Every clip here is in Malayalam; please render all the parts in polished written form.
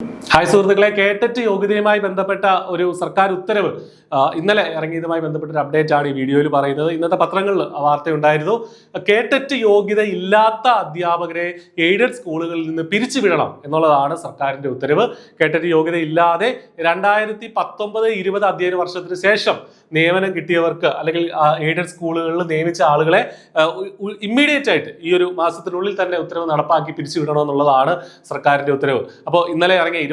ഹായ് സുഹൃത്തുക്കളെ, കേട്ടറ്റ് യോഗ്യതയുമായി ബന്ധപ്പെട്ട ഒരു സർക്കാർ ഉത്തരവ് ഇന്നലെ ഇറങ്ങിയതുമായി ബന്ധപ്പെട്ട ഒരു അപ്ഡേറ്റ് ആണ് ഈ വീഡിയോയിൽ പറയുന്നത്. ഇന്നത്തെ പത്രങ്ങളിൽ വാർത്തയുണ്ടായിരുന്നു. കേട്ടറ്റ് യോഗ്യത ഇല്ലാത്ത അധ്യാപകരെ എയ്ഡഡ് സ്കൂളുകളിൽ നിന്ന് പിരിച്ചുവിടണം എന്നുള്ളതാണ് സർക്കാരിന്റെ ഉത്തരവ്. കേട്ടറ്റ് യോഗ്യത ഇല്ലാതെ 2019-20 അധ്യയന വർഷത്തിന് ശേഷം നിയമനം കിട്ടിയവർക്ക് അല്ലെങ്കിൽ എയ്ഡഡ് സ്കൂളുകളിൽ നിയമിച്ച ആളുകളെ ഇമ്മീഡിയറ്റ് ആയിട്ട് ഈ ഒരു മാസത്തിനുള്ളിൽ തന്നെ ഉത്തരവ് നടപ്പാക്കി പിരിച്ചുവിടണമെന്നുള്ളതാണ് സർക്കാരിന്റെ ഉത്തരവ്. അപ്പോൾ ഇന്നലെ ഇറങ്ങിയ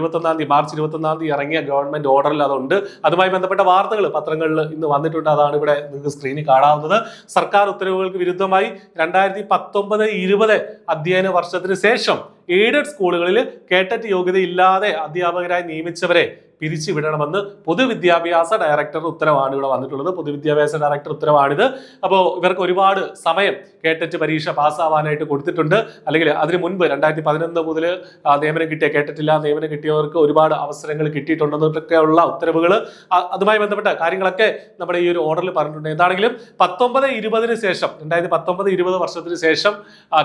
മാർച്ച് 21 ഇറങ്ങിയ ഗവൺമെന്റ് ഓർഡറിൽ അതുണ്ട്. അതുമായി ബന്ധപ്പെട്ട വാർത്തകൾ പത്രങ്ങളിൽ ഇന്ന് വന്നിട്ടുണ്ട്. അതാണ് ഇവിടെ നിങ്ങൾക്ക് സ്ക്രീനിൽ കാണാവുന്നത്. സർക്കാർ ഉത്തരവുകൾക്ക് വിരുദ്ധമായി 2019-20 അധ്യയന വർഷത്തിന് ശേഷം എയ്ഡഡ് സ്കൂളുകളിൽ കേട്ടറ്റ് യോഗ്യത ഇല്ലാതെ അധ്യാപകരായി നിയമിച്ചവരെ പിരിച്ചുവിടണമെന്ന് പൊതുവിദ്യാഭ്യാസ ഡയറക്ടർ ഉത്തരവാണ് ഇവിടെ വന്നിട്ടുള്ളത്. പൊതുവിദ്യാഭ്യാസ ഡയറക്ടർ ഉത്തരവാണിത്. അപ്പോൾ ഇവർക്ക് ഒരുപാട് സമയം കേട്ടറ്റ് പരീക്ഷ പാസ്സാവാനായിട്ട് കൊടുത്തിട്ടുണ്ട്. അല്ലെങ്കിൽ അതിന് മുൻപ് 2011 മുതൽ നിയമനം കിട്ടിയ കേട്ടറ്റില്ല നിയമനം കിട്ടിയവർക്ക് ഒരുപാട് അവസരങ്ങൾ കിട്ടിയിട്ടുണ്ടെന്നൊക്കെയുള്ള ഉത്തരവുകൾ, അതുമായി ബന്ധപ്പെട്ട കാര്യങ്ങളൊക്കെ നമ്മുടെ ഈ ഒരു ഓർഡറിൽ പറഞ്ഞിട്ടുണ്ട്. എന്താണെങ്കിലും 19-20 ശേഷം 2019-20 വർഷത്തിന് ശേഷം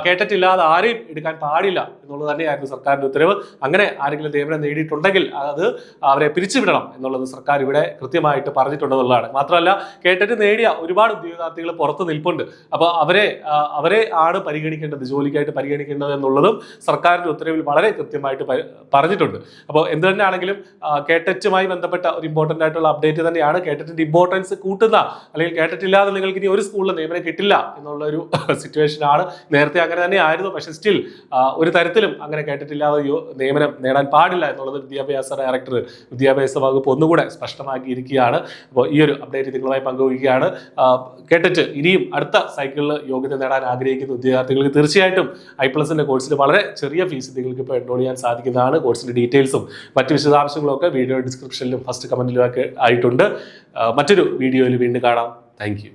കേട്ടറ്റ് ഇല്ലാതെ ആരെയും എടുക്കാൻ പാടില്ല എന്നുള്ളത് തന്നെയായിരുന്നു സർക്കാരിന്റെ ഉത്തരവ്. അങ്ങനെ ആരെങ്കിലും നിയമനം നേടിയിട്ടുണ്ടെങ്കിൽ അത് അവരെ പിരിച്ചുവിടണം എന്നുള്ളത് സർക്കാർ ഇവിടെ കൃത്യമായിട്ട് പറഞ്ഞിട്ടുണ്ടെന്നുള്ളതാണ്. മാത്രമല്ല, കേട്ടറ്റ് നേടിയ ഒരുപാട് ഉദ്യോഗാർത്ഥികൾ പുറത്ത് നിൽപ്പുണ്ട്. അപ്പോൾ അവരെ ആണ് പരിഗണിക്കേണ്ടത്, ജോലിക്കായിട്ട് പരിഗണിക്കേണ്ടത് എന്നുള്ളതും സർക്കാരിന്റെ ഉത്തരവിൽ വളരെ കൃത്യമായിട്ട് പറഞ്ഞിട്ടുണ്ട്. അപ്പോൾ എന്ത് തന്നെയാണെങ്കിലും കേട്ടറ്റുമായി ബന്ധപ്പെട്ട ഒരു ഇമ്പോർട്ടന്റ് ആയിട്ടുള്ള അപ്ഡേറ്റ് തന്നെയാണ്. കേട്ടറ്റിന്റെ ഇമ്പോർട്ടൻസ് കൂട്ടുന്ന, അല്ലെങ്കിൽ കേട്ടറ്റ് ഇല്ലാതെ നിങ്ങൾക്ക് ഇനി ഒരു സ്കൂളിൽ നിയമനം കിട്ടില്ല എന്നുള്ള ഒരു സിറ്റുവേഷൻ ആണ്. നേരത്തെ അങ്ങനെ തന്നെ ആയിരുന്നു. പക്ഷെ സ്റ്റിൽ ഒരു തരത്തിലും അങ്ങനെ കേട്ടിട്ടില്ലാതെ നിയമനം നേടാൻ പാടില്ല എന്നുള്ളത് വിദ്യാഭ്യാസ വകുപ്പ് ഒന്നുകൂടെ സ്പഷ്ടമാക്കിയിരിക്കുകയാണ്. അപ്പോൾ ഈ ഒരു അപ്ഡേറ്റ് നിങ്ങളുമായി പങ്കുവയ്ക്കുകയാണ്. കേട്ടറ്റ് ഇനിയും അടുത്ത സൈക്കിളിൽ യോഗ്യത നേടാൻ ആഗ്രഹിക്കുന്ന ഉദ്യോഗാർത്ഥികൾക്ക് തീർച്ചയായിട്ടും I+ന്റെ കോഴ്സിൽ വളരെ ചെറിയ ഫീസ് നിങ്ങൾക്ക് ഇപ്പോൾ എൻറോൾ ചെയ്യാൻ സാധിക്കുന്നതാണ്. കോഴ്സിന്റെ ഡീറ്റെയിൽസും മറ്റ് വിശദാംശങ്ങളും ഒക്കെ വീഡിയോ ഡിസ്ക്രിപ്ഷനിലും ഫസ്റ്റ് കമന്റിലും ഒക്കെ ആയിട്ടുണ്ട്. മറ്റൊരു വീഡിയോയിൽ വീണ്ടും കാണാം. Thank you.